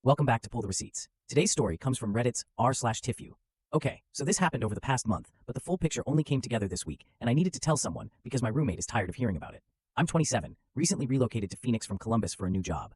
Welcome back to Pull the Receipts. Today's story comes from Reddit's r/TIFU. Okay, so this happened over the past month, but the full picture only came together this week, and I needed to tell someone because my roommate is tired of hearing about it. I'm 27, recently relocated to Phoenix from Columbus for a new job.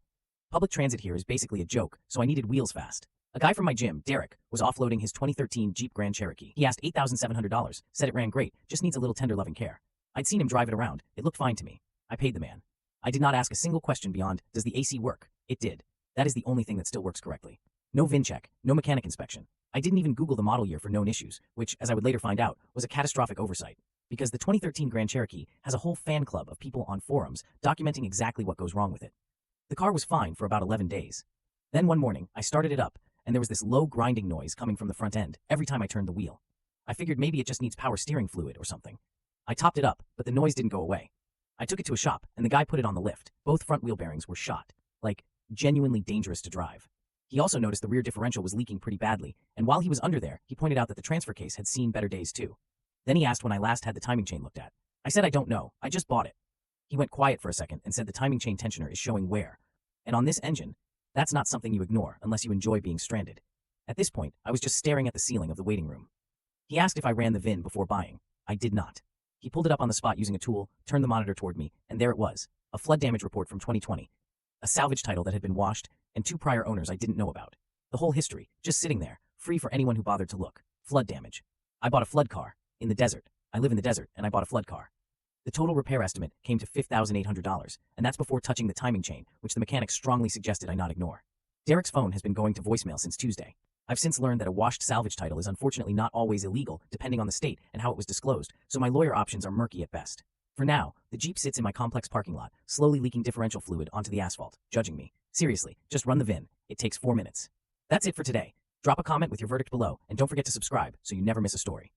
Public transit here is basically a joke, so I needed wheels fast. A guy from my gym, Derek, was offloading his 2013 Jeep Grand Cherokee. He asked $8,700, said it ran great, just needs a little tender loving care. I'd seen him drive it around, it looked fine to me. I paid the man. I did not ask a single question beyond, does the AC work? It did. That is the only thing that still works correctly. No VIN check, no mechanic inspection. I didn't even Google the model year for known issues, which, as I would later find out, was a catastrophic oversight. Because the 2013 Grand Cherokee has a whole fan club of people on forums documenting exactly what goes wrong with it. The car was fine for about 11 days. Then one morning, I started it up, and there was this low grinding noise coming from the front end every time I turned the wheel. I figured maybe it just needs power steering fluid or something. I topped it up, but the noise didn't go away. I took it to a shop, and the guy put it on the lift. Both front wheel bearings were shot. Like, genuinely dangerous to drive. He also noticed the rear differential was leaking pretty badly, and while he was under there, he pointed out that the transfer case had seen better days too. Then he asked when I last had the timing chain looked at. I said I don't know, I just bought it. He went quiet for a second and said the timing chain tensioner is showing wear. And on this engine, that's not something you ignore unless you enjoy being stranded. At this point, I was just staring at the ceiling of the waiting room. He asked if I ran the VIN before buying. I did not. He pulled it up on the spot using a tool, turned the monitor toward me, and there it was, a flood damage report from 2020. A salvage title that had been washed, and 2 prior owners I didn't know about. The whole history, just sitting there, free for anyone who bothered to look. Flood damage. I bought a flood car. In the desert. I live in the desert, and I bought a flood car. The total repair estimate came to $5,800, and that's before touching the timing chain, which the mechanic strongly suggested I not ignore. Derek's phone has been going to voicemail since Tuesday. I've since learned that a washed salvage title is unfortunately not always illegal, depending on the state and how it was disclosed, so my lawyer options are murky at best. For now, the Jeep sits in my complex parking lot, slowly leaking differential fluid onto the asphalt, judging me. Seriously, just run the VIN. It takes 4 minutes. That's it for today. Drop a comment with your verdict below, and don't forget to subscribe so you never miss a story.